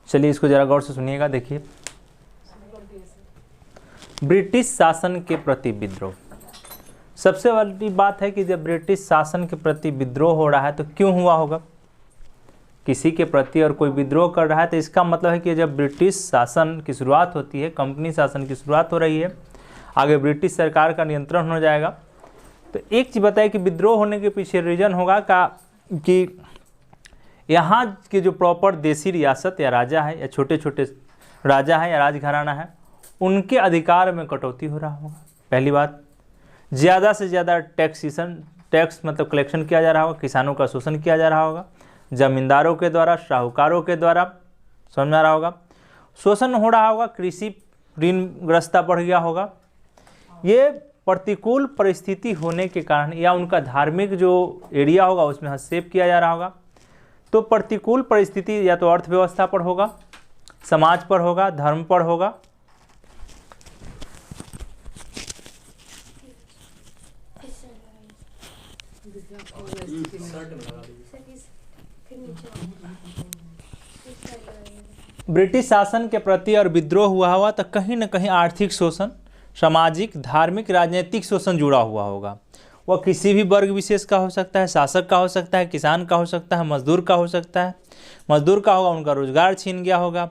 चलिए इसको जरा गौर से सुनिएगा। देखिए, ब्रिटिश शासन के प्रति विद्रोह। सबसे बड़ी बात है कि जब ब्रिटिश शासन के प्रति विद्रोह हो रहा है तो क्यों हुआ होगा। किसी के प्रति और कोई विद्रोह कर रहा है तो इसका मतलब है कि जब ब्रिटिश शासन की शुरुआत होती है, कंपनी शासन की शुरुआत हो रही है, आगे ब्रिटिश सरकार का नियंत्रण हो जाएगा, तो एक चीज़ बताए कि विद्रोह होने के पीछे रीजन होगा कि यहाँ के जो प्रॉपर देसी रियासत या राजा है या छोटे छोटे राजा है या राजघराना है, उनके अधिकार में कटौती हो रहा होगा। पहली बात, ज़्यादा से ज़्यादा टैक्स मतलब कलेक्शन किया जा रहा होगा, किसानों का शोषण किया जा रहा होगा, ज़मींदारों के द्वारा, साहूकारों के द्वारा, समझ में आ रहा होगा, शोषण हो रहा होगा, कृषि ऋणग्रस्तता बढ़ गया होगा। ये प्रतिकूल परिस्थिति होने के कारण या उनका धार्मिक जो एरिया होगा उसमें हस्तक्षेप किया जा रहा होगा। तो प्रतिकूल परिस्थिति या तो अर्थव्यवस्था पर होगा, समाज पर होगा, धर्म पर होगा। ब्रिटिश शासन के प्रति और विद्रोह हुआ तो कहीं न कहीं आर्थिक शोषण, सामाजिक, धार्मिक, राजनीतिक शोषण जुड़ा हुआ होगा। वह किसी भी वर्ग विशेष का हो सकता है, शासक का हो सकता है, किसान का हो सकता है, मजदूर का हो सकता है। मजदूर का होगा, उनका रोजगार छीन गया होगा।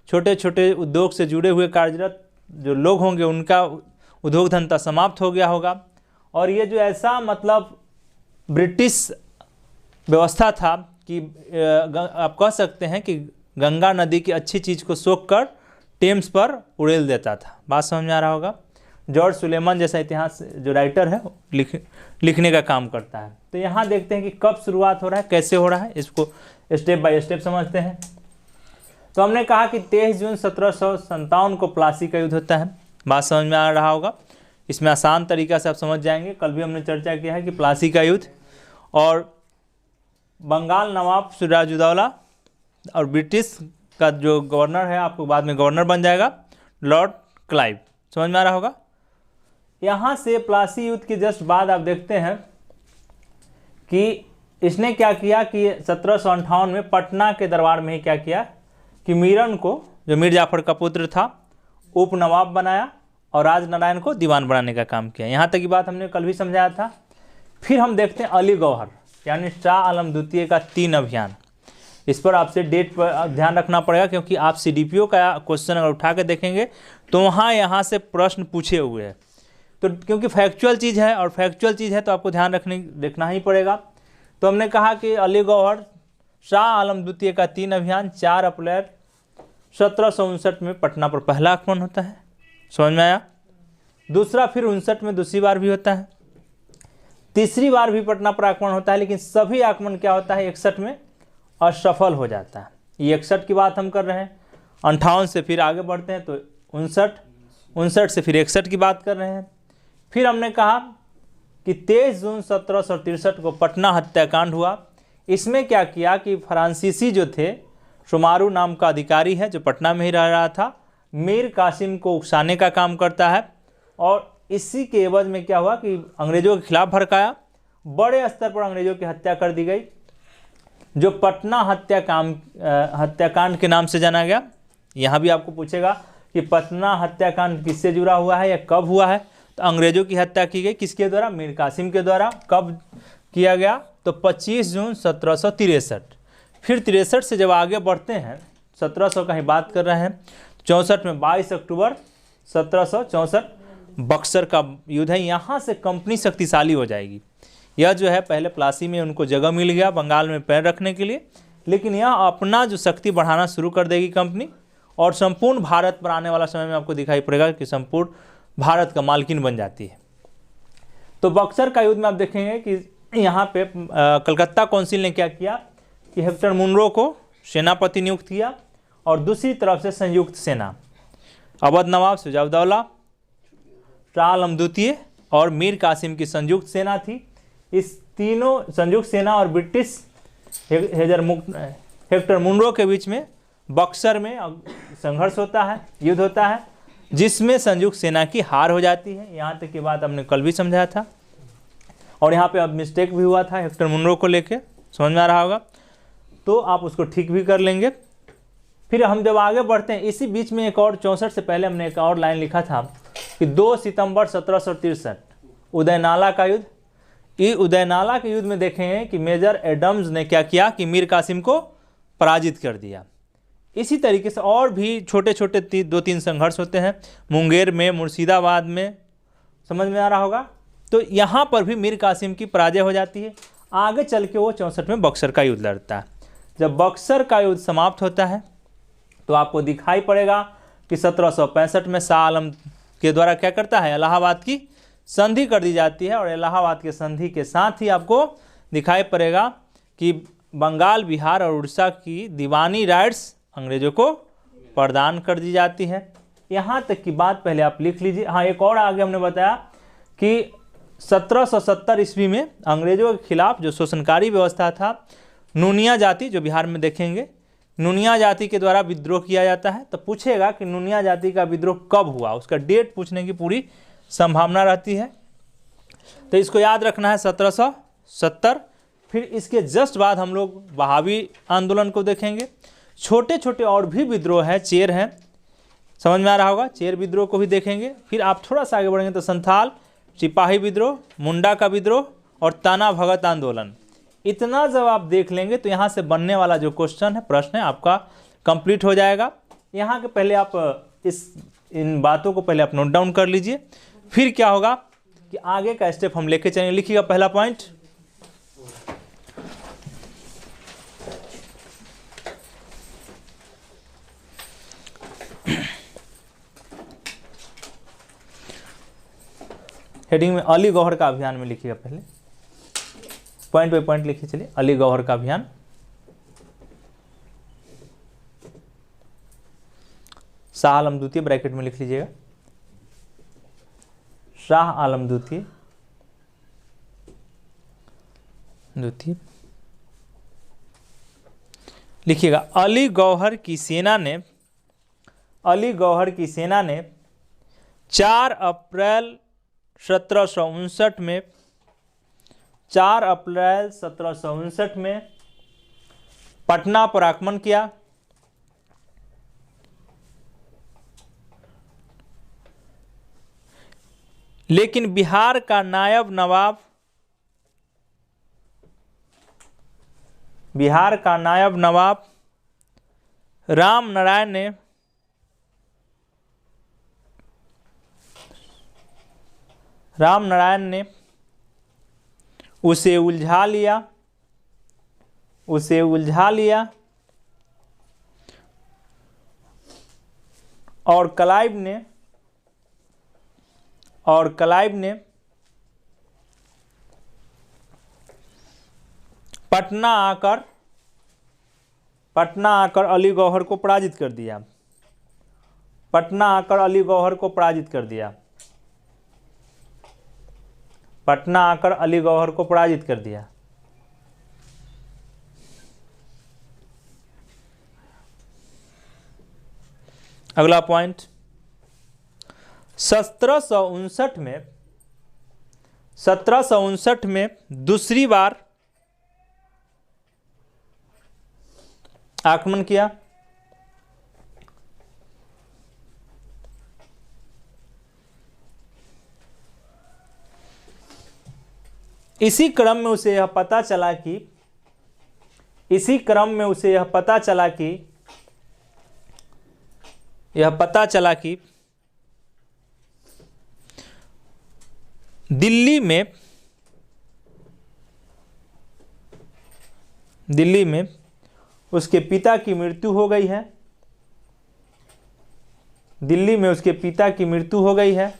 छोटे छोटे उद्योग से जुड़े हुए कार्यरत जो लोग होंगे उनका उद्योग धंधा समाप्त हो गया होगा। और ये जो ऐसा मतलब ब्रिटिश व्यवस्था था कि आप कह सकते हैं कि गंगा नदी की अच्छी चीज़ को सोख कर टेम्स पर उड़ेल देता था। बात समझ में आ रहा होगा। जॉर्ज सुलेमन जैसा इतिहास जो राइटर है लिखने का काम करता है। तो यहाँ देखते हैं कि कब शुरुआत हो रहा है, कैसे हो रहा है, इसको स्टेप बाय स्टेप समझते हैं। तो हमने कहा कि 23 जून 1757 को प्लासी का युद्ध होता है। बात समझ में आ रहा होगा। इसमें आसान तरीका से आप समझ जाएंगे। कल भी हमने चर्चा किया है कि प्लासी का युद्ध और बंगाल नवाब सिराजुद्दौला और ब्रिटिश का जो गवर्नर है, आपको बाद में गवर्नर बन जाएगा, लॉर्ड क्लाइव। समझ में आ रहा होगा। यहाँ से प्लासी युद्ध के जस्ट बाद आप देखते हैं कि इसने क्या किया कि 1758 में पटना के दरबार में ही क्या किया कि मीरन को, जो मीर जाफर का पुत्र था, उप नवाब बनाया और राजनारायण को दीवान बनाने का काम किया। यहाँ तक की बात हमने कल भी समझाया था। फिर हम देखते हैं अली गौहर यानी शाह आलम द्वितीय का 3 अभियान। इस पर आपसे डेट पर ध्यान रखना पड़ेगा क्योंकि आप CDPO का क्वेश्चन अगर उठा के देखेंगे तो वहाँ यहाँ से प्रश्न पूछे हुए हैं। तो क्योंकि फैक्चुअल चीज़ है और फैक्चुअल चीज़ है तो आपको ध्यान देखना ही पड़ेगा। तो हमने कहा कि अली गौहर शाह आलम द्वितीय का 3 अभियान 4 अप्रैल 1759 में पटना पर पहला आक्रमण होता है। समझ में आया। दूसरा फिर 59 में दूसरी बार भी होता है। तीसरी बार भी पटना पर आक्रमण होता है, लेकिन सभी आक्रमण क्या होता है 61 में असफल हो जाता है। ये 61 की बात हम कर रहे हैं। 58 से फिर आगे बढ़ते हैं तो 59 से फिर 61 की बात कर रहे हैं। फिर हमने कहा कि 23 जून 1763 को पटना हत्याकांड हुआ। इसमें क्या किया कि फ्रांसीसी जो थे, शुमारू नाम का अधिकारी है जो पटना में ही रह रहा था, मीर कासिम को उकसाने का काम करता है और इसी के एवज में क्या हुआ कि अंग्रेजों के खिलाफ भड़काया। बड़े स्तर पर अंग्रेजों की हत्या कर दी गई, जो पटना हत्याकांड के नाम से जाना गया। यहाँ भी आपको पूछेगा कि पटना हत्याकांड किससे जुड़ा हुआ है या कब हुआ है। तो अंग्रेजों की हत्या की गई किसके द्वारा? मीर कासिम के द्वारा। कब किया गया? तो 25 जून 1763। फिर 63 से जब आगे बढ़ते हैं, 1700 का ही बात कर रहे हैं, 64 में 22 अक्टूबर 1764 बक्सर का युद्ध है। यहाँ से कंपनी शक्तिशाली हो जाएगी। यह जो है पहले प्लासी में उनको जगह मिल गया बंगाल में पैर रखने के लिए, लेकिन यह अपना जो शक्ति बढ़ाना शुरू कर देगी कंपनी और संपूर्ण भारत पर आने वाला समय में आपको दिखाई पड़ेगा कि संपूर्ण भारत का मालकिन बन जाती है। तो बक्सर का युद्ध में आप देखेंगे कि यहाँ पे कलकत्ता काउंसिल ने क्या किया कि हेक्टर मुनरो को सेनापति नियुक्त किया और दूसरी तरफ से संयुक्त सेना अवध नवाब सिराजुद्दौला, शाह आलम द्वितीय और मीर कासिम की संयुक्त सेना थी। इस तीनों संयुक्त सेना और ब्रिटिश हेक्टर मुनरो के बीच में बक्सर में संघर्ष होता है, युद्ध होता है, जिसमें संयुक्त सेना की हार हो जाती है। यहाँ तक की बात हमने कल भी समझाया था और यहाँ पे अब मिस्टेक भी हुआ था हेक्टर मुनरो को लेके। समझ में आ रहा होगा। तो आप उसको ठीक भी कर लेंगे। फिर हम जब आगे बढ़ते हैं, इसी बीच में एक और 64 से पहले हमने एक और लाइन लिखा था कि 2 सितंबर 1763 उदयनाला का युद्ध। ये उदयनाला के युद्ध में देखें कि मेजर एडम्स ने क्या किया कि मीर कासिम को पराजित कर दिया। इसी तरीके से और भी छोटे छोटे 2-3 संघर्ष होते हैं, मुंगेर में, मुर्शिदाबाद में, समझ में आ रहा होगा। तो यहाँ पर भी मीर कासिम की पराजय हो जाती है। आगे चल के वो 64 में बक्सर का युद्ध लड़ता है। जब बक्सर का युद्ध समाप्त होता है तो आपको दिखाई पड़ेगा कि 1765 में शाह आलम के द्वारा क्या करता है, इलाहाबाद की संधि कर दी जाती है। और इलाहाबाद के संधि के साथ ही आपको दिखाई पड़ेगा कि बंगाल, बिहार और उड़ीसा की दीवानी राइट्स अंग्रेजों को प्रदान कर दी जाती है। यहाँ तक की बात पहले आप लिख लीजिए। हाँ, एक और आगे हमने बताया कि 1770 ईस्वी में अंग्रेजों के खिलाफ जो शोषणकारी व्यवस्था था, नूनिया जाति, जो बिहार में देखेंगे, नूनिया जाति के द्वारा विद्रोह किया जाता है। तो पूछेगा कि नूनिया जाति का विद्रोह कब हुआ, उसका डेट पूछने की पूरी संभावना रहती है। तो इसको याद रखना है, 1770। फिर इसके जस्ट बाद हम लोग बहावी आंदोलन को देखेंगे। छोटे छोटे और भी विद्रोह है, चेर हैं, समझ में आ रहा होगा, चेर विद्रोह को भी देखेंगे। फिर आप थोड़ा सा आगे बढ़ेंगे तो संथाल, सिपाही विद्रोह, मुंडा का विद्रोह और ताना भगत आंदोलन। इतना जब आप देख लेंगे तो यहाँ से बनने वाला जो क्वेश्चन है, प्रश्न है, आपका कंप्लीट हो जाएगा। यहाँ के पहले आप इन बातों को पहले आप नोट डाउन कर लीजिए। फिर क्या होगा कि आगे का स्टेप हम लेके चलेंगे। लिखिएगा पहला पॉइंट, हेडिंग में अली गौहर का अभियान में लिखिएगा। पहले पॉइंट बाय पॉइंट लिखिए। चलिए, अली गौहर का अभियान। शाह आलम द्वितीय ब्रैकेट में लिख लीजिएगा, शाह आलम द्वितीय लिखिएगा। अली गौहर की सेना ने 4 अप्रैल 1759 में पटना पर आक्रमण किया। लेकिन बिहार का नायब नवाब राम नारायण ने उसे उलझा लिया और क्लाइव ने पटना आकर अली गौहर को पराजित कर दिया। अगला पॉइंट, 1759 में दूसरी बार आक्रमण किया। इसी क्रम में उसे यह पता चला कि दिल्ली में उसके पिता की मृत्यु हो गई है।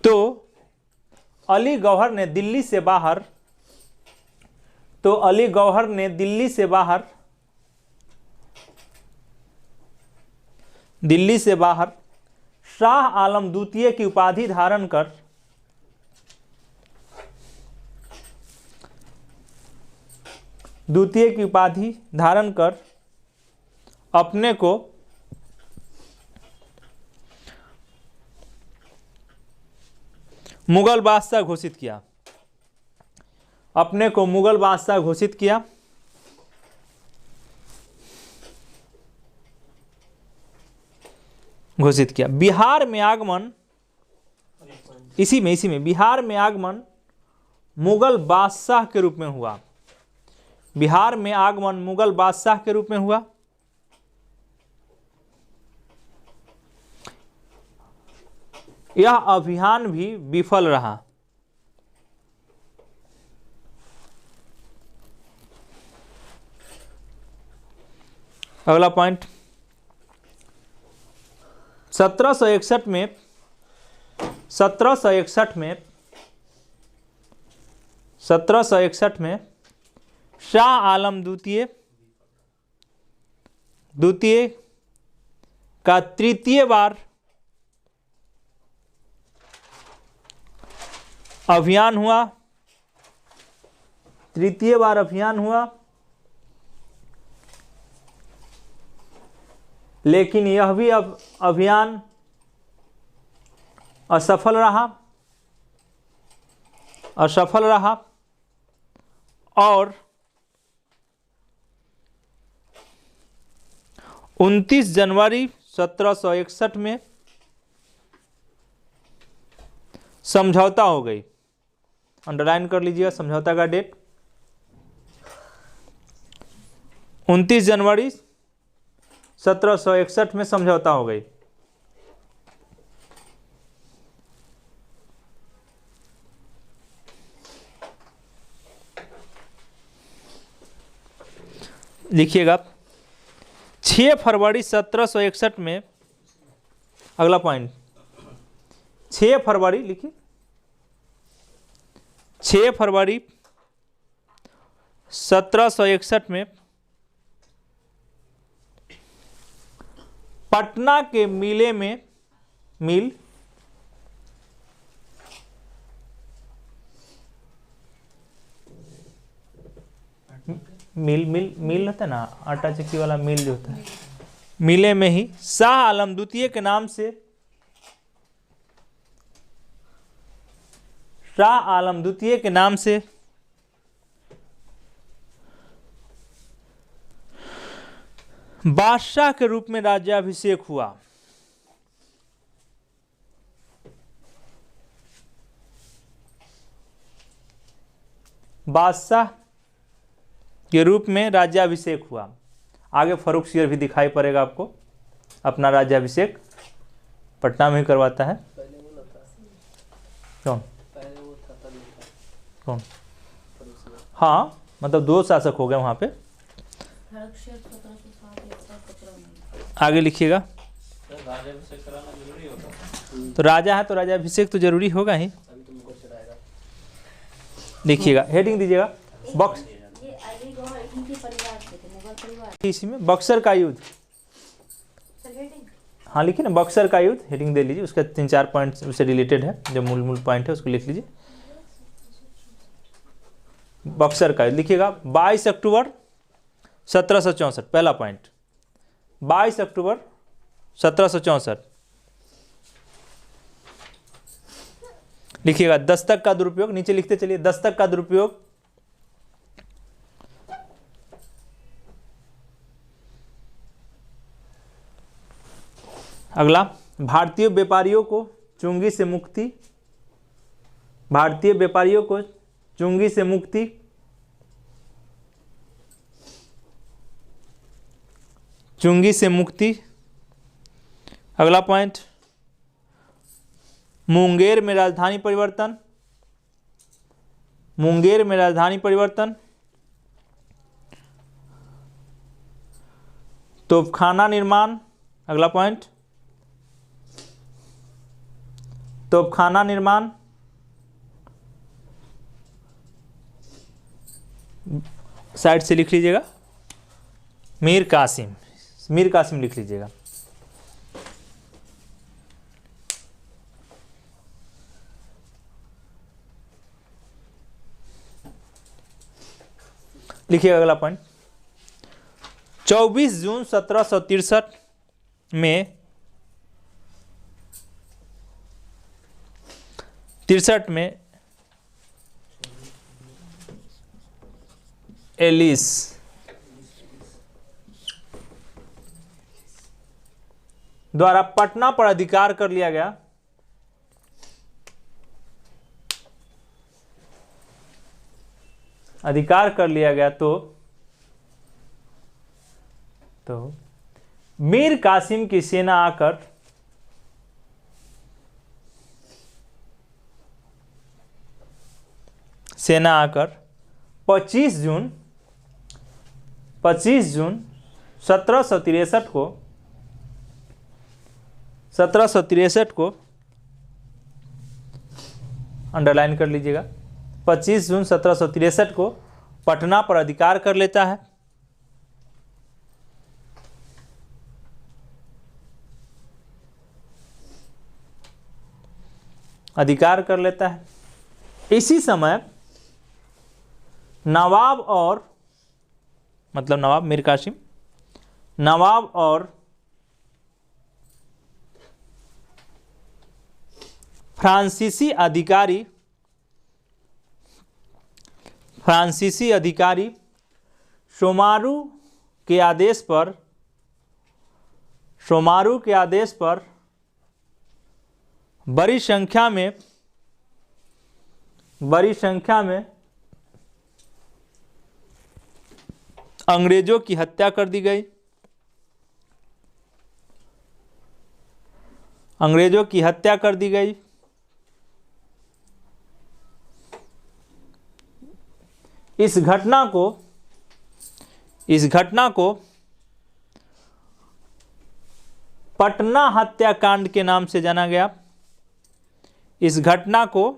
तो अली गौहर ने दिल्ली से बाहर शाह आलम द्वितीय की उपाधि धारण कर अपने को मुगल बादशाह घोषित किया, अपने को मुगल बादशाह घोषित किया। बिहार में आगमन, इसी में बिहार में आगमन मुगल बादशाह के रूप में हुआ। बिहार में आगमन मुगल बादशाह के रूप में हुआ। यह अभियान भी विफल रहा। अगला पॉइंट, 1761 में शाह आलम द्वितीय का तृतीय बार अभियान हुआ, लेकिन यह भी अभियान असफल रहा और 29 जनवरी 1761 में समझौता हो गई। अंडरलाइन कर लीजिएगा समझौता का डेट, 29 जनवरी 1761 में समझौता हो गई। लिखिएगा 6 फरवरी 1761 में, अगला पॉइंट 6 फरवरी लिखिए, 6 फरवरी 1761 में पटना के मिल होता है ना, आटा चक्की वाला मिल जो होता है, मिले में ही शाह आलम द्वितीय के नाम से बादशाह के रूप में राज्याभिषेक हुआ। बादशाह के रूप में राज्याभिषेक हुआ। आगे फर्रुख सियर भी दिखाई पड़ेगा आपको, अपना राज्याभिषेक पटना में ही करवाता है। कौन? हाँ, मतलब 2 शासक हो गए वहां पे। आगे लिखिएगा, तो राजा है तो राज्याभिषेक तो जरूरी होगा ही। लिखिएगा, हेडिंग दीजिएगा, बॉक्स इसी में बक्सर का युद्ध। हाँ लिखिए ना, बक्सर का युद्ध, हेडिंग दे लीजिए, उसका 3-4 पॉइंट उससे रिलेटेड है, जो मूल पॉइंट है उसको लिख लीजिए। बक्सर का युद्ध लिखिएगा, 22 अक्टूबर 1764, पहला पॉइंट 22 अक्टूबर 1764। लिखिएगा, दस्तक का दुरुपयोग, नीचे लिखते चलिए, दस्तक का दुरुपयोग। अगला, भारतीय व्यापारियों को चुंगी से मुक्ति, भारतीय व्यापारियों को चुंगी से मुक्ति। चुंगी से मुक्ति। अगला पॉइंट, मुंगेर में राजधानी परिवर्तन, मुंगेर में राजधानी परिवर्तन। तोपखाना निर्माण, अगला पॉइंट तोपखाना निर्माण। साइड से लिख लीजिएगा, मीर कासिम, मीर कासिम लिख लीजिएगा। लिखिएगा अगला पॉइंट, 24 जून 1763 में 63 में एलिस द्वारा पटना पर अधिकार कर लिया गया। अधिकार कर लिया गया तो मीर कासिम की सेना आकर सेना आकर 25 जून 1763 को अंडरलाइन कर लीजिएगा, 25 जून 1763 को पटना पर अधिकार कर लेता है। अधिकार कर लेता है। इसी समय नवाब और मतलब नवाब मीर कासिम, नवाब और फ्रांसीसी अधिकारी शोमारू के आदेश पर बड़ी संख्या में अंग्रेजों की हत्या कर दी गई। अंग्रेजों की हत्या कर दी गई। इस घटना को पटना हत्याकांड के नाम से जाना गया। इस घटना को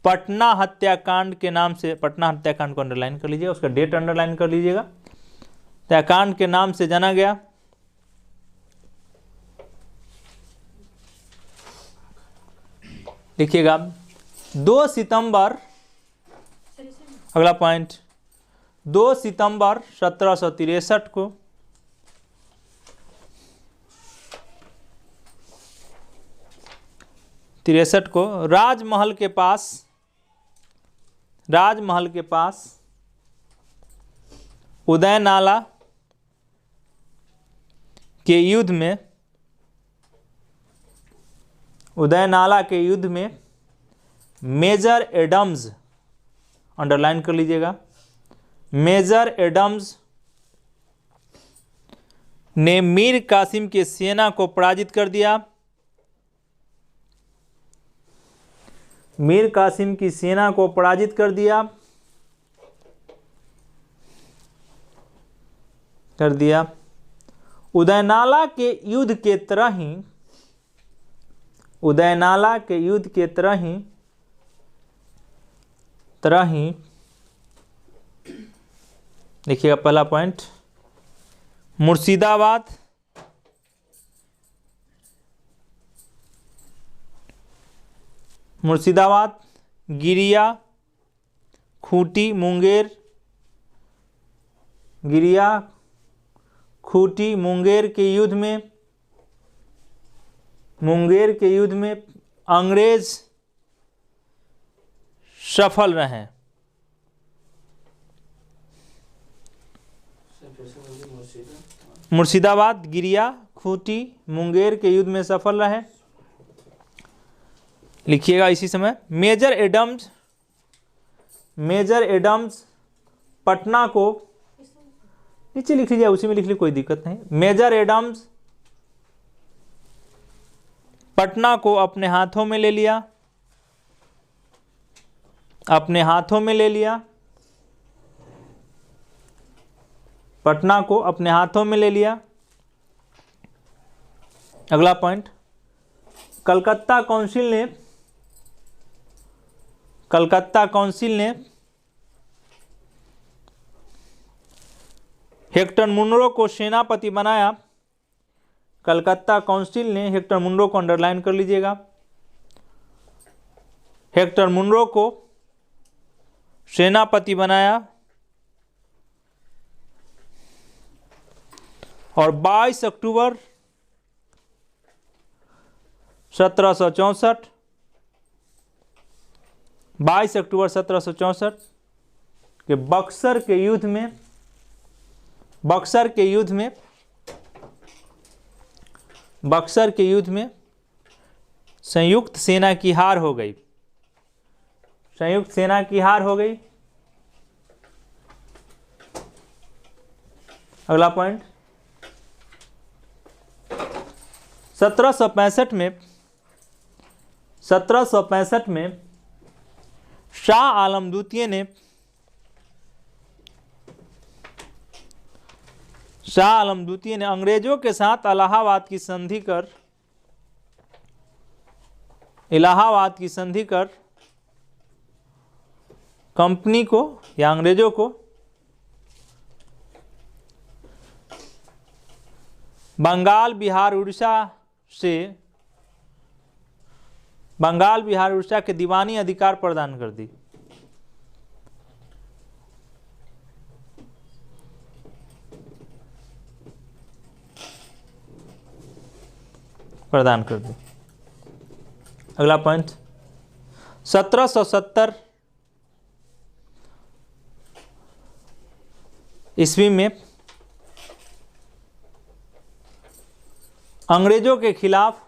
पटना हत्याकांड के नाम से, पटना हत्याकांड को अंडरलाइन कर लीजिएगा, उसका डेट अंडरलाइन कर लीजिएगा, हत्याकांड के नाम से जाना गया। लिखिएगा 2 सितंबर, अगला पॉइंट, 2 सितंबर 1763 को राजमहल के पास उदयनाला के युद्ध में मेजर एडम्स, अंडरलाइन कर लीजिएगा, मेजर एडम्स ने मीर कासिम की सेना को पराजित कर दिया। मीर कासिम की सेना को पराजित कर दिया। उदयनाला के युद्ध के तरह ही देखिएगा पहला पॉइंट, मुर्शिदाबाद, गिरिया, खूंटी, मुंगेर के युद्ध में अंग्रेज सफल रहे। मुर्शिदाबाद, गिरिया, खूंटी, मुंगेर के युद्ध में सफल रहे। लिखिएगा इसी समय मेजर एडम्स पटना को, नीचे लिख लीजिए, उसी में लिख लीजिए, कोई दिक्कत नहीं। मेजर एडम्स पटना को अपने हाथों में ले लिया। पटना को अपने हाथों में ले लिया। अगला पॉइंट, कलकत्ता काउंसिल ने हेक्टर मुनरो को सेनापति बनाया। कलकत्ता काउंसिल ने हेक्टर मुनरो को अंडरलाइन कर लीजिएगा, हेक्टर मुनरो को सेनापति बनाया और 22 अक्टूबर 1764 22 अक्टूबर 1764 के बक्सर के युद्ध में संयुक्त सेना की हार हो गई। संयुक्त सेना की हार हो गई। अगला पॉइंट, 1765 में शाह आलम द्वितीय ने अंग्रेजों के साथ इलाहाबाद की संधि कर कंपनी को या अंग्रेजों को बंगाल बिहार उड़ीसा के दीवानी अधिकार प्रदान कर दी। अगला पॉइंट, 1770 ईस्वी में अंग्रेजों के खिलाफ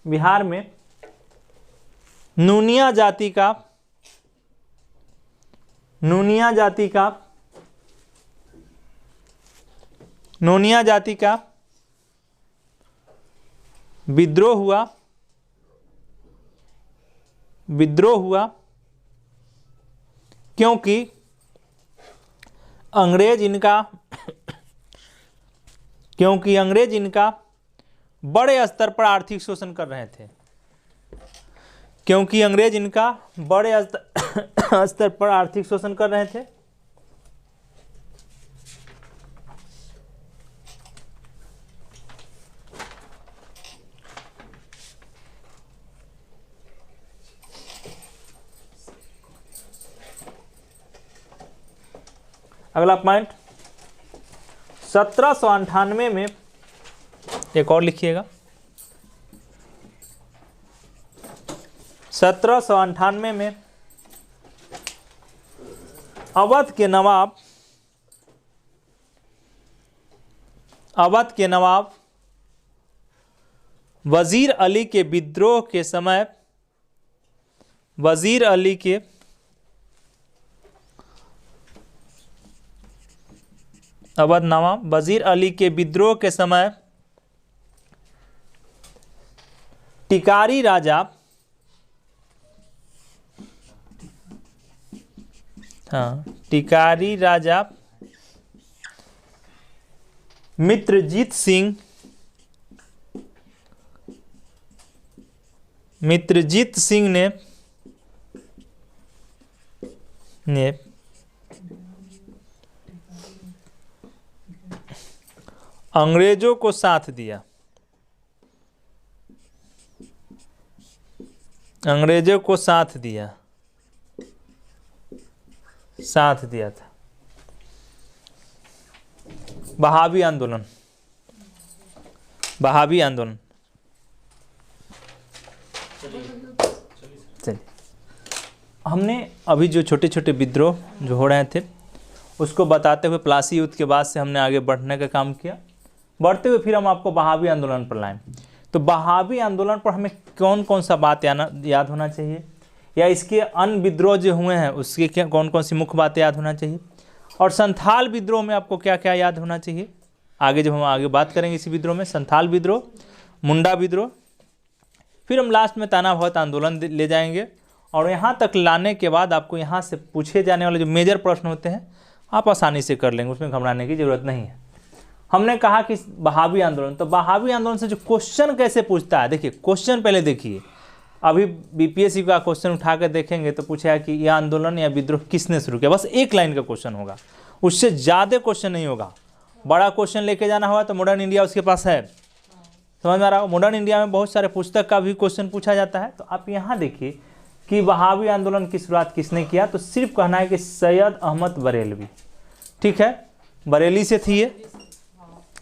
बिहार में नूनिया जाति का विद्रोह हुआ क्योंकि अंग्रेज इनका बड़े स्तर पर आर्थिक शोषण कर रहे थे। अगला पॉइंट, 1798 में एक और लिखिएगा। 1798 में अवध के नवाब वजीर अली के विद्रोह के समय अवध नवाब वजीर अली के विद्रोह के समय टिकारी राजा मित्रजीत सिंह ने अंग्रेजों को साथ दिया। था। बहावी आंदोलन चलिए, हमने अभी जो छोटे छोटे विद्रोह जो हो रहे थे उसको बताते हुए प्लासी युद्ध के बाद से हमने आगे बढ़ने का काम किया। बढ़ते हुए फिर हम आपको बहावी आंदोलन पर लाएं। तो बहावी आंदोलन पर हमें कौन कौन सा बात याद होना चाहिए, या इसके अन्य विद्रोह जो हुए हैं उसके क्या कौन कौन सी मुख्य बातें याद होना चाहिए, और संथाल विद्रोह में आपको क्या क्या याद होना चाहिए। आगे जब हम आगे बात करेंगे इसी विद्रोह में, संथाल विद्रोह, मुंडा विद्रोह, फिर हम लास्ट में ताना भगत आंदोलन ले जाएंगे। और यहाँ तक लाने के बाद आपको यहाँ से पूछे जाने वाले जो मेजर प्रश्न होते हैं आप आसानी से कर लेंगे, उसमें घबराने की जरूरत नहीं है। हमने कहा कि बहावी आंदोलन, तो बहावी आंदोलन से जो क्वेश्चन कैसे पूछता है, देखिए क्वेश्चन पहले देखिए। अभी बीपीएससी का क्वेश्चन उठा कर देखेंगे तो पूछा है कि यह आंदोलन या विद्रोह किसने शुरू किया, बस एक लाइन का क्वेश्चन होगा, उससे ज़्यादा क्वेश्चन नहीं होगा। बड़ा क्वेश्चन लेके जाना होगा तो मॉडर्न इंडिया उसके पास है, समझ में आ रहा हो। मॉडर्न इंडिया में बहुत सारे पुस्तक का भी क्वेश्चन पूछा जाता है। तो आप यहाँ देखिए कि बहावी आंदोलन की शुरुआत किसने किया, तो सिर्फ कहना है कि सैयद अहमद बरेलवी, ठीक है, बरेली से थी ये,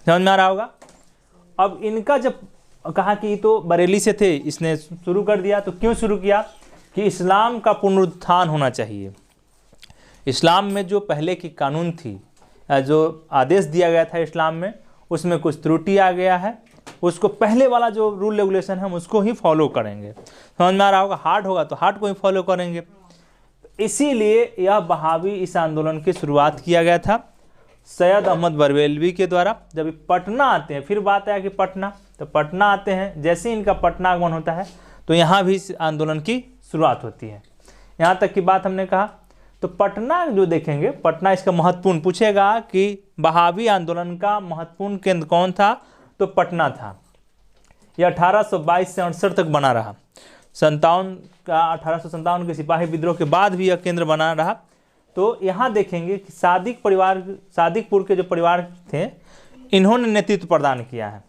समझ में आ रहा होगा। अब इनका जब कहा कि तो बरेली से थे, इसने शुरू कर दिया, तो क्यों शुरू किया कि इस्लाम का पुनरुत्थान होना चाहिए। इस्लाम में जो पहले की कानून थी, जो आदेश दिया गया था इस्लाम में, उसमें कुछ त्रुटि आ गया है, उसको पहले वाला जो रूल रेगुलेशन है हम उसको ही फॉलो करेंगे। समझ में आ रहा होगा, हार्ड होगा तो हार्ड को ही फॉलो करेंगे। इसीलिए यह बहावी इस आंदोलन की शुरुआत किया गया था सैयद अहमद बरेलवी के द्वारा। जब पटना आते हैं, फिर बात है कि पटना, तो पटना आते हैं, जैसे ही इनका पटना आगमन होता है तो यहाँ भी इस आंदोलन की शुरुआत होती है। यहाँ तक की बात हमने कहा। तो पटना जो देखेंगे, पटना इसका महत्वपूर्ण, पूछेगा कि बहावी आंदोलन का महत्वपूर्ण केंद्र कौन था, तो पटना था। यह 1822 से 68 तक बना रहा। 1857 के सिपाही विद्रोह के बाद भी यह केंद्र बना रहा। तो यहाँ देखेंगे कि सादिकपुर के जो परिवार थे, इन्होंने नेतृत्व प्रदान किया है।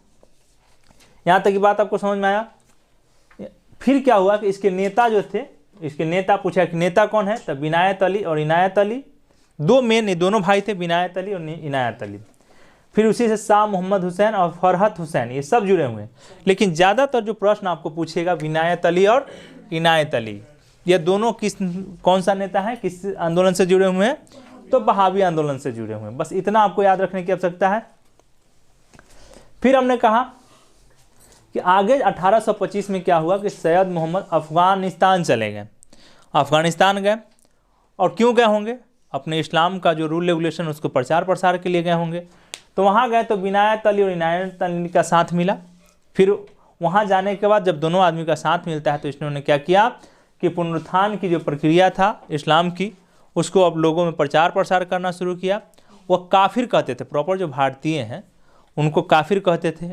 यहाँ तक की बात आपको समझ में आया। फिर क्या हुआ कि इसके नेता जो थे, इसके नेता, पूछा कि नेता कौन है, तो विनायत अली और इनायत अली, दो मेन, दोनों भाई थे, विनायत अली और इनायत अली। फिर उसी से शाह मोहम्मद हुसैन और फरहत हुसैन, ये सब जुड़े हुए हैं। लेकिन ज़्यादातर जो प्रश्न आपको पूछेगा, विनायत अली और इनायत अली, ये दोनों कौन सा नेता है, किस आंदोलन से जुड़े हुए हैं, तो बहावी आंदोलन से जुड़े हुए हैं। बस इतना आपको याद रखने की आवश्यकता है। फिर हमने कहा कि आगे 1825 में क्या हुआ कि सैयद मोहम्मद अफ़गानिस्तान चले गए, अफ़गानिस्तान गए। और क्यों गए होंगे, अपने इस्लाम का जो रूल रेगुलेशन उसको प्रचार प्रसार के लिए गए होंगे। तो वहाँ गए तो विनायत अली और इनायत अली का साथ मिला। फिर वहाँ जाने के बाद जब दोनों आदमी का साथ मिलता है तो इन्होंने क्या किया कि पुनरुत्थान की जो प्रक्रिया था इस्लाम की, उसको अब लोगों में प्रचार प्रसार करना शुरू किया। वह काफिर कहते थे, प्रॉपर जो भारतीय हैं उनको काफिर कहते थे।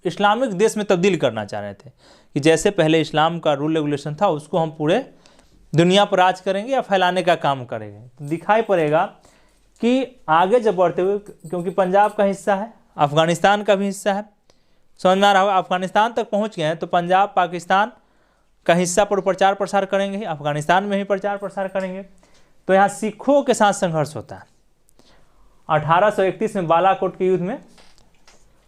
इस्लामिक देश में तब्दील करना चाह रहे थे कि जैसे पहले इस्लाम का रूल रेगुलेशन था उसको हम पूरे दुनिया पर राज करेंगे या फैलाने का काम करेंगे। तो दिखाई पड़ेगा कि आगे जब बढ़ते हुए, क्योंकि पंजाब का हिस्सा है, अफ़गानिस्तान का भी हिस्सा है, समझ में आ रहा होगा, अफ़गानिस्तान तक पहुंच गए हैं तो पंजाब पाकिस्तान का हिस्सा पर प्रचार प्रसार करेंगे, अफ़गानिस्तान में ही प्रचार प्रसार करेंगे। तो यहाँ सिखों के साथ संघर्ष होता है। 1831 में बालाकोट के युद्ध में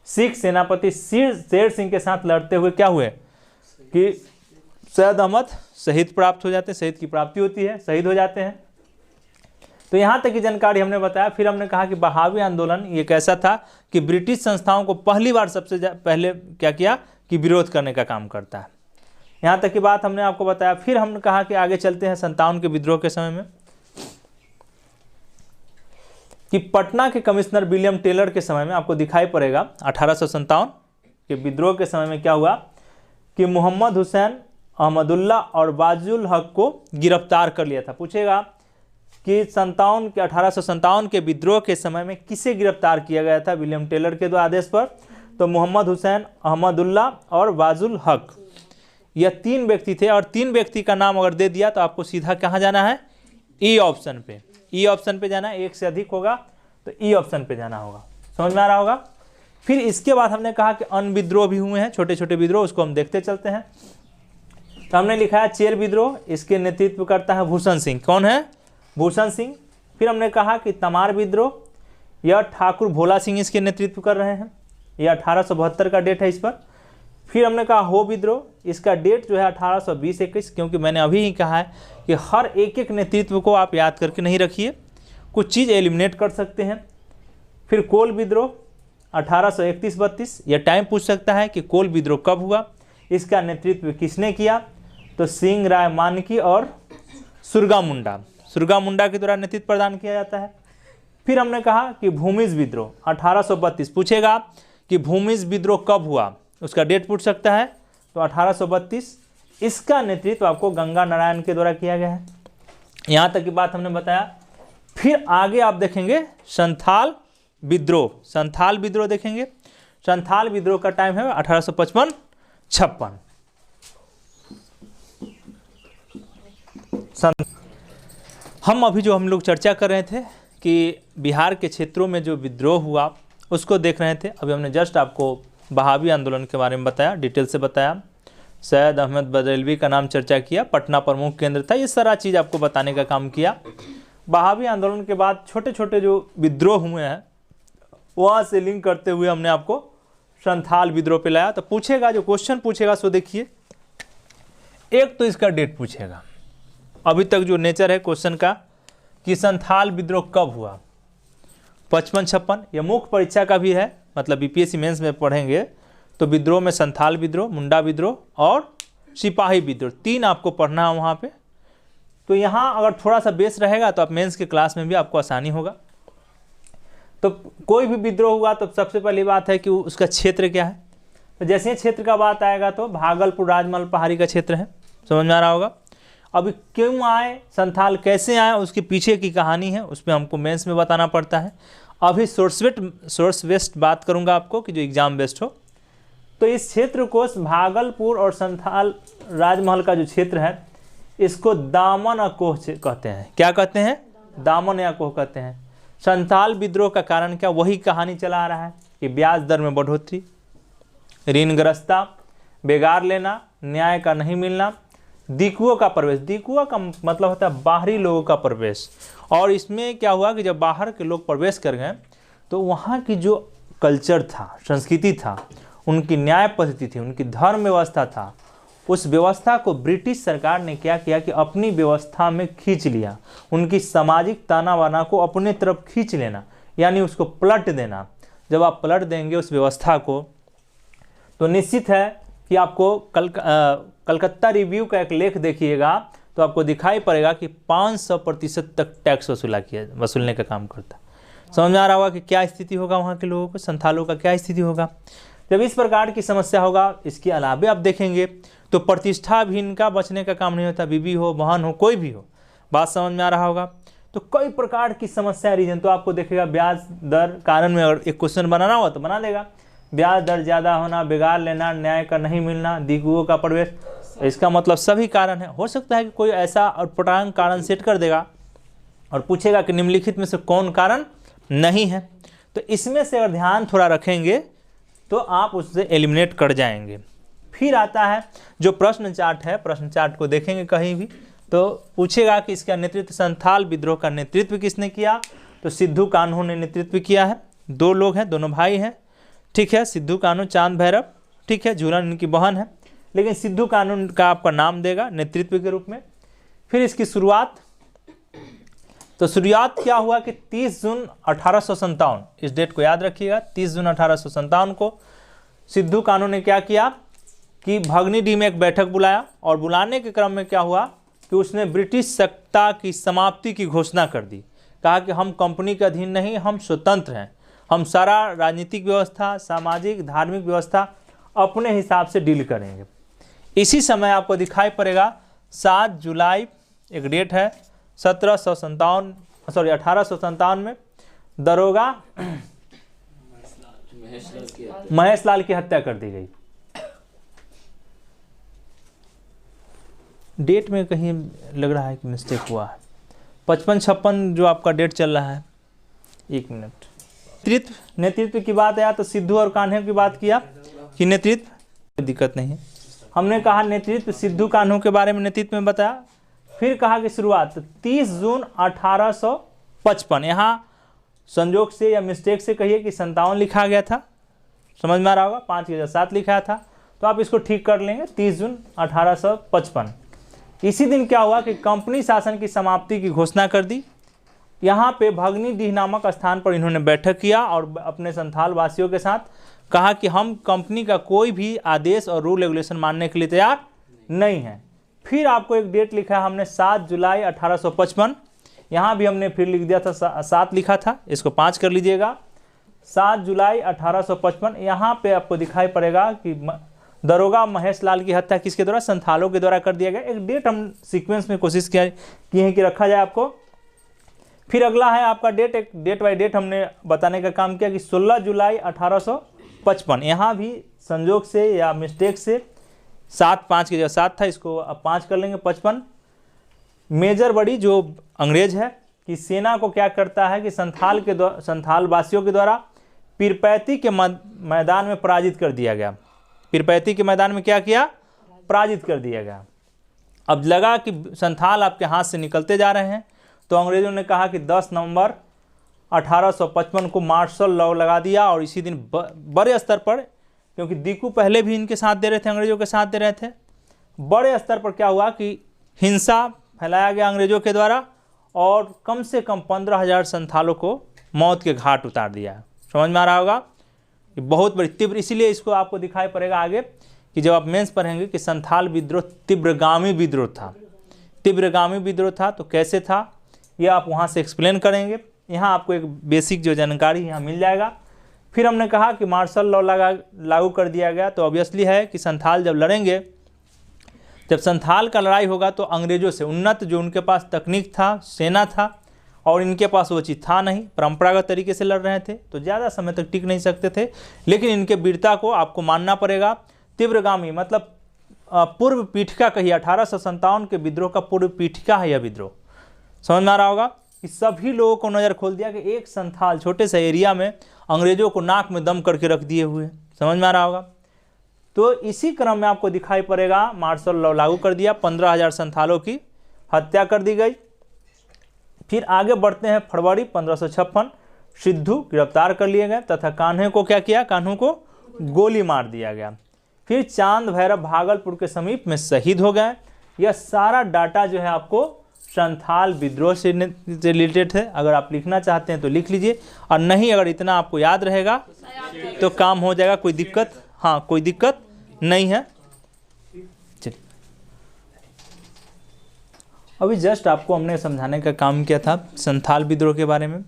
सिख सेनापति शेर सिंह के साथ लड़ते हुए क्या हुए कि सैयद अहमद शहीद प्राप्त हो जाते हैं, शहीद की प्राप्ति होती है, शहीद हो जाते हैं। तो यहाँ तक की जानकारी हमने बताया। फिर हमने कहा कि बहावी आंदोलन ये कैसा था कि ब्रिटिश संस्थाओं को पहली बार सबसे पहले क्या किया कि विरोध करने का काम करता है। यहाँ तक की बात हमने आपको बताया। फिर हमने कहा कि आगे चलते हैं 57 के विद्रोह के समय में, कि पटना के कमिश्नर विलियम टेलर के समय में आपको दिखाई पड़ेगा 1857 के विद्रोह के समय में क्या हुआ कि मोहम्मद हुसैन, अहमदुल्ला और बाजुल हक को गिरफ्तार कर लिया था। पूछेगा कि 1857 के विद्रोह के समय में किसे गिरफ्तार किया गया था विलियम टेलर के आदेश पर, तो मोहम्मद हुसैन, अहमदुल्ला और बाजुल हक, यह 3 व्यक्ति थे। और 3 व्यक्ति का नाम अगर दे दिया तो आपको सीधा कहाँ जाना है, ई ऑप्शन पे, ई ऑप्शन पे जाना है। 1 से अधिक होगा तो ई ऑप्शन पे जाना होगा। समझ में आ रहा होगा। फिर इसके बाद हमने कहा कि अन्य विद्रोह भी हुए हैं, छोटे छोटे विद्रोह, उसको हम देखते चलते हैं। तो हमने लिखा है चेर विद्रोह, इसके नेतृत्व करता है भूषण सिंह। कौन है, भूषण सिंह। फिर हमने कहा कि तमार विद्रोह, यह ठाकुर भोला सिंह इसके नेतृत्व कर रहे हैं, यह 1872 का डेट है इस पर। फिर हमने कहा हो विद्रोह, इसका डेट जो है 1820-21, क्योंकि मैंने अभी ही कहा है कि हर एक नेतृत्व को आप याद करके नहीं रखिए, कुछ चीज़ एलिमिनेट कर सकते हैं। फिर कोल विद्रोह 1831-32, यह टाइम पूछ सकता है कि कोल विद्रोह कब हुआ, इसका नेतृत्व किसने किया, तो सिंह राय मानकी और सुरगा मुंडा के द्वारा नेतृत्व प्रदान किया जाता है। फिर हमने कहा कि भूमिज विद्रोह 1832, पूछेगा कि भूमिज विद्रोह कब हुआ, उसका डेट पूछ सकता है, तो 1832, इसका नेतृत्व आपको गंगा नारायण के द्वारा किया गया है। यहाँ तक की बात हमने बताया। फिर आगे आप देखेंगे संथाल विद्रोह देखेंगे। संथाल विद्रोह का टाइम है 1855-56। हम लोग चर्चा कर रहे थे कि बिहार के क्षेत्रों में जो विद्रोह हुआ उसको देख रहे थे। अभी हमने जस्ट आपको बहावी आंदोलन के बारे में बताया, डिटेल से बताया। सैयद अहमद बरेलवी का नाम चर्चा किया, पटना प्रमुख केंद्र था, ये सारा चीज़ आपको बताने का काम किया। बहावी आंदोलन के बाद छोटे छोटे जो विद्रोह हुए हैं वहाँ से लिंक करते हुए हमने आपको संथाल विद्रोह पे लाया। तो पूछेगा, जो क्वेश्चन पूछेगा सो देखिए, एक तो इसका डेट पूछेगा, अभी तक जो नेचर है क्वेश्चन का कि संथाल विद्रोह कब हुआ, 55-56। यह मुख्य परीक्षा का भी है, मतलब बीपीएससी मेंस में पढ़ेंगे तो विद्रोह में संथाल विद्रोह, मुंडा विद्रोह और सिपाही विद्रोह 3 आपको पढ़ना है वहाँ पे। तो यहाँ अगर थोड़ा सा बेस रहेगा तो आप मेंस के क्लास में भी आपको आसानी होगा। तो कोई भी विद्रोह हुआ तो सबसे पहली बात है कि उसका क्षेत्र क्या है। तो जैसे ही क्षेत्र का बात आएगा तो भागलपुर राजमहल पहाड़ी का क्षेत्र है, समझ में आ रहा होगा। अभी क्यों आए संथाल, कैसे आए, उसके पीछे की कहानी है, उस पर हमको मेंस में बताना पड़ता है। अभी सोर्स बेस्ड बात करूंगा आपको कि जो एग्जाम बेस्ड हो। तो इस क्षेत्र को भागलपुर और संथाल राजमहल का जो क्षेत्र है इसको दामन अकोह कहते हैं। क्या कहते हैं? दामन या अकोह कहते हैं। संथाल विद्रोह का कारण क्या, वही कहानी चला आ रहा है कि ब्याज दर में बढ़ोतरी, ऋणग्रस्तता, बेगार लेना, न्याय का नहीं मिलना, दिकुओं का प्रवेश। दिकुआ का मतलब होता है बाहरी लोगों का प्रवेश। और इसमें क्या हुआ कि जब बाहर के लोग प्रवेश कर गए तो वहाँ की जो कल्चर था, संस्कृति था, उनकी न्याय पद्धति थी, उनकी धर्म व्यवस्था था, उस व्यवस्था को ब्रिटिश सरकार ने क्या किया कि अपनी व्यवस्था में खींच लिया। उनकी सामाजिक ताना बाना को अपने तरफ खींच लेना, यानी उसको पलट देना। जब आप पलट देंगे उस व्यवस्था को तो निश्चित है कि आपको कलकत्ता रिव्यू का एक लेख देखिएगा तो आपको दिखाई पड़ेगा कि 500% तक टैक्स वसूलने का काम करता। समझ में आ रहा होगा कि क्या स्थिति होगा वहाँ के लोगों को, संथालों का क्या स्थिति होगा जब इस प्रकार की समस्या होगा। इसके अलावे आप देखेंगे तो प्रतिष्ठा भी इनका बचने का काम नहीं होता, बीबी हो, बहन हो, कोई भी हो, बात समझ में आ रहा होगा। तो कई प्रकार की समस्या रीजन तो आपको देखेगा। ब्याज दर कारण में अगर एक क्वेश्चन बनाना हो तो बना देगा, ब्याज दर ज़्यादा होना, बेगार लेना, न्याय का नहीं मिलना, दिगुओं का प्रवेश। इसका मतलब सभी कारण है। हो सकता है कि कोई ऐसा अटपटांग कारण सेट कर देगा और पूछेगा कि निम्नलिखित में से कौन कारण नहीं है। तो इसमें से अगर ध्यान थोड़ा रखेंगे तो आप उससे एलिमिनेट कर जाएंगे। फिर आता है जो प्रश्न चार्ट है, प्रश्न चार्ट को देखेंगे कहीं भी तो पूछेगा कि इसका नेतृत्व, संथाल विद्रोह का नेतृत्व किसने किया। तो सिद्धू कान्हू ने नेतृत्व किया है। 2 लोग हैं, दोनों भाई हैं, ठीक है। सिद्धू कान्हू, चांद भैरव, ठीक है। झूलन इनकी बहन है, लेकिन सिद्धू कान्हू का आपका नाम देगा नेतृत्व के रूप में। फिर इसकी शुरुआत, तो शुरुआत क्या हुआ कि 30 जून 1857, इस डेट को याद रखिएगा, 30 जून 1857 को सिद्धू कान्हू ने क्या किया कि भगनीडीह में एक बैठक बुलाया और बुलाने के क्रम में क्या हुआ कि उसने ब्रिटिश सत्ता की समाप्ति की घोषणा कर दी। कहा कि हम कंपनी के अधीन नहीं, हम स्वतंत्र हैं, हम सारा राजनीतिक व्यवस्था, सामाजिक, धार्मिक व्यवस्था अपने हिसाब से डील करेंगे। इसी समय आपको दिखाई पड़ेगा 7 जुलाई एक डेट है, 1857 में दरोगा महेश लाल की हत्या कर दी गई। डेट में कहीं लग रहा है कि मिस्टेक हुआ है। 55-56 जो आपका डेट चल रहा है, 1 मिनट। नेतृत्व की बात आया तो सिद्धू और कान्हू की बात किया कि नेतृत्व, दिक्कत नहीं है। हमने कहा नेतृत्व सिद्धू कान्हू के बारे में नेतृत्व में बताया। फिर कहा कि शुरुआत 30 जून 1855, यहाँ संजोग से या मिस्टेक से कहिए कि 57 लिखा गया था, समझ में आ रहा होगा, 5 की जगह 7 लिखा था, तो आप इसको ठीक कर लेंगे। 30 जून 1855 इसी दिन क्या हुआ कि कंपनी शासन की समाप्ति की घोषणा कर दी। यहाँ पे भगनीडीह नामक स्थान पर इन्होंने बैठक किया और अपने संथाल वासियों के साथ कहा कि हम कंपनी का कोई भी आदेश और रूल रेगुलेशन मानने के लिए तैयार नहीं है। फिर आपको एक डेट लिखा है हमने 7 जुलाई 1855, यहाँ भी हमने फिर लिख दिया था 7 लिखा था, इसको 5 कर लीजिएगा। 7 जुलाई 1855 यहाँ पे आपको दिखाई पड़ेगा कि दरोगा महेश लाल की हत्या किसके द्वारा, संथालों के द्वारा कर दिया गया। एक डेट हम सीक्वेंस में कोशिश किए हैं कि रखा जाए आपको। फिर अगला है आपका डेट, एक डेट बाय डेट हमने बताने का काम किया कि 16 जुलाई 1855, यहाँ भी संजोग से या मिस्टेक से 7, 5 की जगह 7 था, इसको अब 5 कर लेंगे। 55 मेजर बड़ी जो अंग्रेज है कि सेना को क्या करता है कि संथाल वासियों के द्वारा पीरपैंती के मैदान में पराजित कर दिया गया। पीरपैंती के मैदान में क्या किया, पराजित कर दिया गया। अब लगा कि संथाल आपके हाथ से निकलते जा रहे हैं, तो अंग्रेजों ने कहा कि 10 नवंबर 1855 को मार्शल लॉ लगा दिया और इसी दिन बड़े स्तर पर, क्योंकि दीकू पहले भी इनके साथ दे रहे थे, अंग्रेजों के साथ दे रहे थे, बड़े स्तर पर क्या हुआ कि हिंसा फैलाया गया अंग्रेजों के द्वारा और कम से कम 15,000 संथालों को मौत के घाट उतार दिया। समझ में आ रहा होगा कि बहुत बड़ी तीव्र, इसीलिए इसको आपको दिखाई पड़ेगा आगे कि जब आप मेंस पढ़ेंगे कि संथाल विद्रोह तीव्रगामी विद्रोह था। तीव्रगामी विद्रोह था तो कैसे था ये आप वहाँ से एक्सप्लेन करेंगे। यहाँ आपको एक बेसिक जो जानकारी यहाँ मिल जाएगा। फिर हमने कहा कि मार्शल लॉ लागू कर दिया गया, तो ऑब्वियसली है कि संथाल जब लड़ेंगे, जब संथाल का लड़ाई होगा तो अंग्रेजों से उन्नत जो उनके पास तकनीक था, सेना था, और इनके पास वो चीज़ था नहीं, परंपरागत तरीके से लड़ रहे थे तो ज़्यादा समय तक टिक नहीं सकते थे। लेकिन इनके वीरता को आपको मानना पड़ेगा। तीव्रगामी मतलब पूर्व पीठिका कहिए, 1857 के विद्रोह का पूर्व पीठिका है यह विद्रोह। समझ में आ रहा होगा कि सभी लोगों को नज़र खोल दिया कि एक संथाल छोटे से एरिया में अंग्रेजों को नाक में दम करके रख दिए हुए। समझ में आ रहा होगा। तो इसी क्रम में आपको दिखाई पड़ेगा मार्शल लॉ लागू कर दिया, 15,000 संथालों की हत्या कर दी गई। फिर आगे बढ़ते हैं, फरवरी 1556 सिद्धू गिरफ्तार कर लिए गए तथा कान्हे को क्या किया, कान्हू को गोली मार दिया गया। फिर चांद भैरव भागलपुर के समीप में शहीद हो गए। यह सारा डाटा जो है आपको संथाल विद्रोह से रिलेटेड है। अगर आप लिखना चाहते हैं तो लिख लीजिए, और नहीं अगर इतना आपको याद रहेगा तो काम हो जाएगा, कोई दिक्कत, हाँ कोई दिक्कत नहीं है। चलिए, अभी जस्ट आपको हमने समझाने का काम किया था संथाल विद्रोह के बारे में।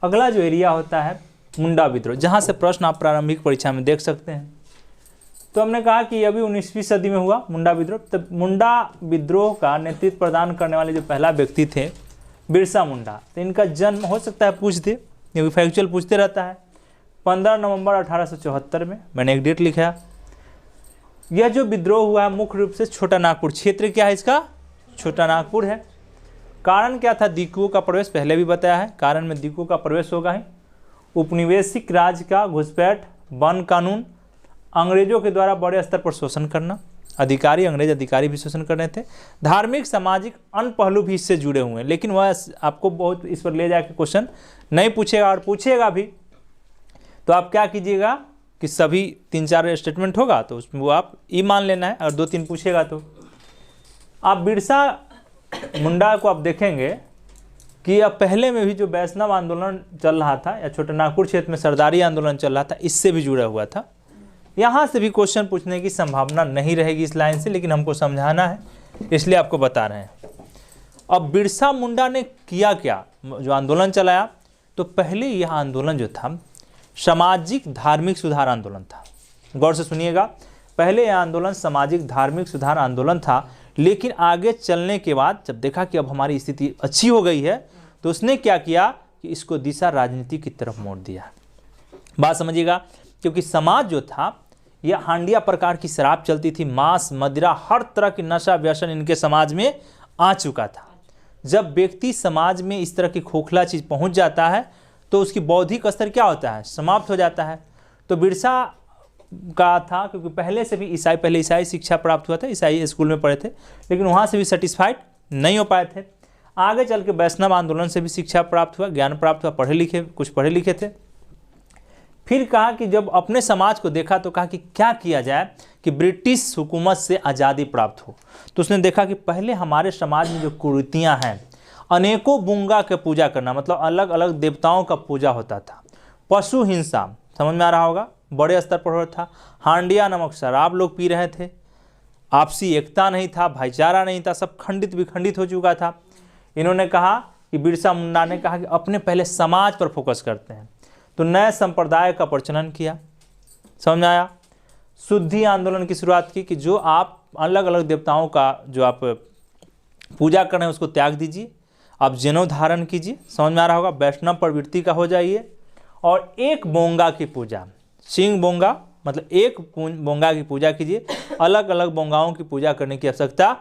अगला जो एरिया होता है मुंडा विद्रोह, जहाँ से प्रश्न आप प्रारंभिक परीक्षा में देख सकते हैं। तो हमने कहा कि अभी 19वीं सदी में हुआ मुंडा विद्रोह। तब मुंडा विद्रोह का नेतृत्व प्रदान करने वाले जो पहला व्यक्ति थे बिरसा मुंडा। तो इनका जन्म हो सकता है पूछ दे, क्योंकि फैक्चुअल पूछते रहता है, 15 नवंबर 1874 में। मैंने एक डेट लिखा। यह जो विद्रोह हुआ है मुख्य रूप से छोटा नागपुर क्षेत्र, क्या है इसका, छोटा नागपुर है। कारण क्या था, दीकुओं का प्रवेश, पहले भी बताया है, कारण में दीकुओं का प्रवेश होगा ही। उपनिवेशिक राज का घुसपैठ, वन कानून, अंग्रेजों के द्वारा बड़े स्तर पर शोषण करना, अधिकारी, अंग्रेज अधिकारी भी शोषण कर रहे थे। धार्मिक सामाजिक अन्य पहलू भी इससे जुड़े हुए हैं, लेकिन वह आपको बहुत इस पर ले जाकर क्वेश्चन नहीं पूछेगा, और पूछेगा भी तो आप क्या कीजिएगा कि सभी 3-4 स्टेटमेंट होगा तो उसमें वो आप ई मान लेना है, और 2-3 पूछेगा तो आप बिरसा मुंडा को आप देखेंगे कि अब पहले में भी जो वैष्णव आंदोलन चल रहा था या छोटा नागपुर क्षेत्र में सरदारी आंदोलन चल रहा था, इससे भी जुड़ा हुआ था। यहाँ से भी क्वेश्चन पूछने की संभावना नहीं रहेगी इस लाइन से, लेकिन हमको समझाना है इसलिए आपको बता रहे हैं। अब बिरसा मुंडा ने किया क्या, जो आंदोलन चलाया, तो पहले यह आंदोलन जो था सामाजिक धार्मिक सुधार आंदोलन था। गौर से सुनिएगा, पहले यह आंदोलन सामाजिक धार्मिक सुधार आंदोलन था, लेकिन आगे चलने के बाद जब देखा कि अब हमारी स्थिति अच्छी हो गई है तो उसने क्या किया कि इसको दिशा राजनीति की तरफ मोड़ दिया। बात समझिएगा, क्योंकि समाज जो था यह हांडिया प्रकार की शराब चलती थी, मांस मदिरा हर तरह की नशा व्यसन इनके समाज में आ चुका था। जब व्यक्ति समाज में इस तरह की खोखला चीज़ पहुंच जाता है तो उसकी बौद्धिक स्तर क्या होता है, समाप्त हो जाता है। तो बिरसा का था, क्योंकि पहले से भी पहले ईसाई शिक्षा प्राप्त हुआ था, ईसाई स्कूल में पढ़े थे, लेकिन वहाँ से भी सेटिस्फाइड नहीं हो पाए थे। आगे चल के वैष्णव आंदोलन से भी शिक्षा प्राप्त हुआ, ज्ञान प्राप्त हुआ, कुछ पढ़े लिखे थे। फिर कहा कि जब अपने समाज को देखा तो कहा कि क्या किया जाए कि ब्रिटिश हुकूमत से आज़ादी प्राप्त हो। तो उसने देखा कि पहले हमारे समाज में जो कुरीतियाँ हैं, अनेकों बुंगा के पूजा करना, मतलब अलग अलग देवताओं का पूजा होता था, पशु हिंसा, समझ में आ रहा होगा, बड़े स्तर पर हो रहा था, हांडिया नामक शराब लोग पी रहे थे, आपसी एकता नहीं था, भाईचारा नहीं था, सब खंडित विखंडित हो चुका था। इन्होंने कहा कि बिरसा मुंडा ने कहा कि अपने पहले समाज पर फोकस करते हैं, तो नए संप्रदाय का प्रचलन किया। समझ में आया। शुद्धि आंदोलन की शुरुआत की कि जो आप अलग अलग देवताओं का जो आप पूजा कर रहे हैं उसको त्याग दीजिए, आप जनेऊ धारण कीजिए, समझ में आ रहा होगा, वैष्णव प्रवृत्ति का हो जाइए, और एक बोंगा की पूजा, सिंह बोंगा मतलब एक बोंगा की पूजा कीजिए, अलग अलग बोंगाओं की पूजा करने की आवश्यकता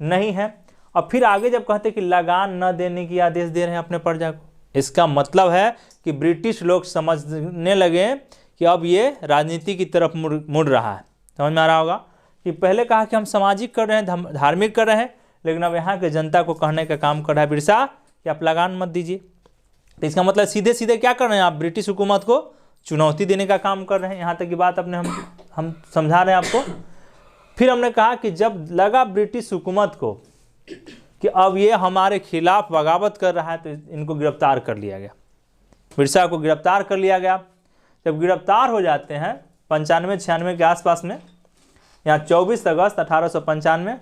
नहीं है। और फिर आगे जब कहते कि लगान न देने की आदेश दे रहे हैं अपने प्रजा को, इसका मतलब है कि ब्रिटिश लोग समझने लगे कि अब ये राजनीति की तरफ मुड़ रहा है। समझ में आ रहा होगा कि पहले कहा कि हम सामाजिक कर रहे हैं, धार्मिक कर रहे हैं, लेकिन अब यहाँ के जनता को कहने का काम कर रहा है बिरसा कि आप लगान मत दीजिए, तो इसका मतलब सीधे सीधे क्या कर रहे हैं आप, ब्रिटिश हुकूमत को चुनौती देने का काम कर रहे हैं। यहाँ तक की बात अपने हम समझा रहे हैं आपको। फिर हमने कहा कि जब लगा ब्रिटिश हुकूमत को कि अब ये हमारे खिलाफ बगावत कर रहा है, तो इनको गिरफ्तार कर लिया गया, बिरसा को गिरफ्तार कर लिया गया। जब गिरफ्तार हो जाते हैं 95-96 के आसपास में, यहाँ 24 अगस्त 1895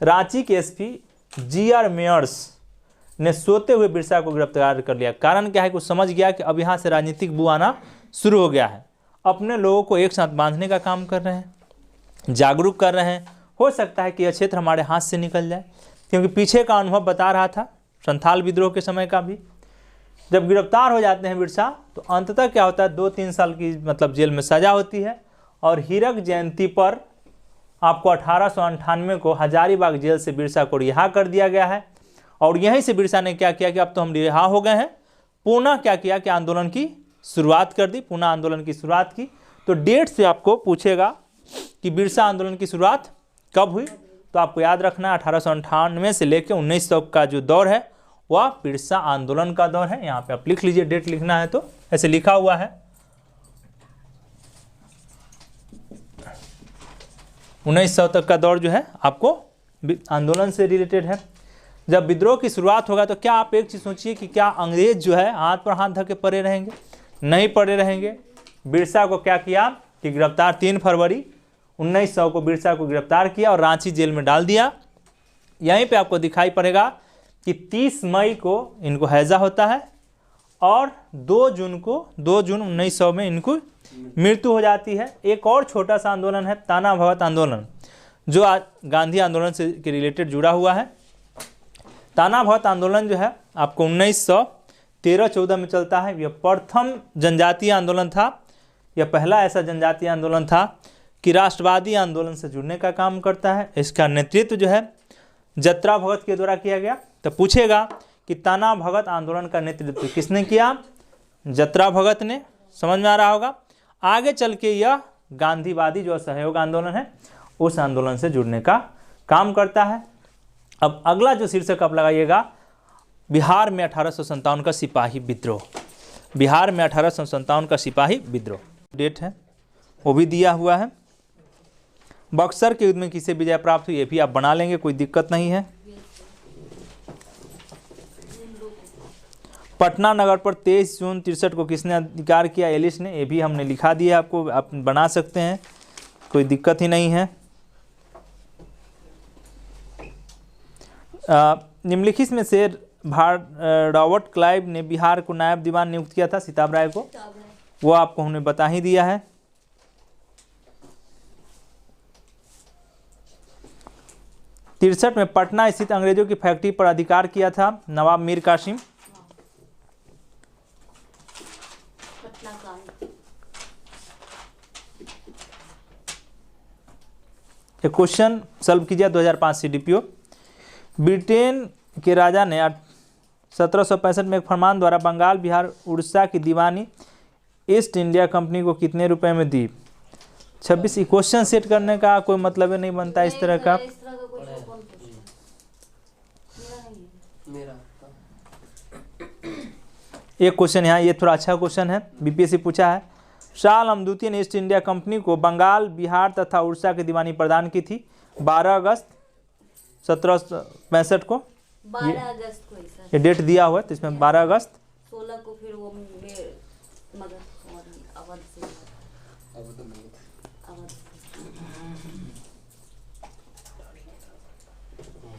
रांची के एसपी GR मेयर्स ने सोते हुए बिरसा को गिरफ्तार कर लिया। कारण क्या है कि वो समझ गया कि अब यहाँ से राजनीतिक बू आना शुरू हो गया है। अपने लोगों को एक साथ बांधने का काम कर रहे हैं, जागरूक कर रहे हैं। हो सकता है कि यह क्षेत्र हमारे हाथ से निकल जाए, क्योंकि पीछे का अनुभव बता रहा था संथाल विद्रोह के समय का भी। जब गिरफ्तार हो जाते हैं बिरसा, तो अंततः क्या होता है, 2-3 साल की मतलब जेल में सजा होती है। और हीरक जयंती पर आपको 1898 को हजारीबाग जेल से बिरसा को रिहा कर दिया गया है। और यहीं से बिरसा ने क्या किया कि अब तो हम रिहा हो गए हैं, पुनः क्या किया कि आंदोलन की शुरुआत कर दी, पुनः आंदोलन की शुरुआत की। तो डेट से आपको पूछेगा कि बिरसा आंदोलन की शुरुआत कब हुई, तो आपको याद रखना 1898 से लेकर 1900 का जो दौर है वह बिरसा आंदोलन का दौर है। यहाँ पे आप लिख लीजिए, डेट लिखना है तो ऐसे लिखा हुआ है 1900 तक का दौर जो है आपको आंदोलन से रिलेटेड है। जब विद्रोह की शुरुआत होगा तो क्या आप एक चीज़ सोचिए कि क्या अंग्रेज जो है हाथ पर हाथ धके पड़े रहेंगे? नहीं पड़े रहेंगे। बिरसा को क्या किया कि गिरफ्तार 3 फरवरी 1900 को बिरसा को गिरफ्तार किया और रांची जेल में डाल दिया। यहीं पे आपको दिखाई पड़ेगा कि 30 मई को इनको हैजा होता है और 2 जून 1900 में इनको मृत्यु हो जाती है। एक और छोटा सा आंदोलन है ताना भगत आंदोलन, जो गांधी आंदोलन से के रिलेटेड जुड़ा हुआ है। ताना भगत आंदोलन जो है आपको 1913-14 में चलता है। यह प्रथम जनजातीय आंदोलन था। यह पहला ऐसा जनजातीय आंदोलन था कि राष्ट्रवादी आंदोलन से जुड़ने का काम करता है। इसका नेतृत्व जो है जत्रा भगत के द्वारा किया गया। तो पूछेगा कि ताना भगत आंदोलन का नेतृत्व किसने किया? जत्रा भगत ने। समझ में आ रहा होगा। आगे चल के यह गांधीवादी जो असहयोग आंदोलन है उस आंदोलन से जुड़ने का काम करता है। अब अगला जो शीर्षक आप लगाइएगा, बिहार में 1857 का सिपाही विद्रोह। बिहार में 1857 का सिपाही विद्रोह डेट है वो भी दिया हुआ है। बक्सर के युद्ध में किसे विजय प्राप्त हुई, ये भी आप बना लेंगे, कोई दिक्कत नहीं है। पटना नगर पर 23 जून 63 को किसने अधिकार किया? एलिस ने। ये भी हमने लिखा दिया आपको, आप बना सकते हैं, कोई दिक्कत ही नहीं है। निम्नलिखित में से रॉबर्ट क्लाइव ने बिहार को नायब दीवान नियुक्त किया था सिताब राय को, वो आपको हमने बता ही दिया है। तिरसठ में पटना स्थित अंग्रेजों की फैक्ट्री पर अधिकार किया था नवाब मीर कासिम। एक क्वेश्चन सॉल्व कीजिए 2005 CDPO। ब्रिटेन के राजा ने 1765 में एक फरमान द्वारा बंगाल, बिहार, उड़ीसा की दीवानी ईस्ट इंडिया कंपनी को कितने रुपए में दी? 26। क्वेश्चन सेट करने का कोई मतलब नहीं बनता इस तरह का। एक क्वेश्चन यहाँ, ये थोड़ा अच्छा क्वेश्चन है, BPSC पूछा है। शाह आलम द्वितीय ने ईस्ट इंडिया कंपनी को बंगाल, बिहार तथा उड़ीसा की दीवानी प्रदान की थी 12 अगस्त 1765 को। 12 अगस्त को ये डेट दिया हुआ है, तो इसमें 12 अगस्त 16 को फिर वो मगध अवध से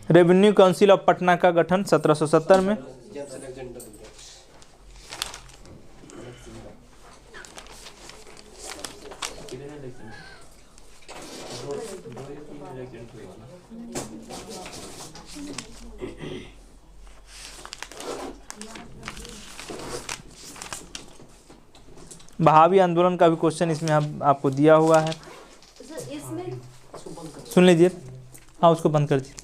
रेवेन्यू काउंसिल ऑफ पटना का गठन 1770 में। बहावी आंदोलन का भी क्वेश्चन इसमें आपको दिया हुआ है, इसमें सुन लीजिए। हाँ, उसको बंद कर दीजिए।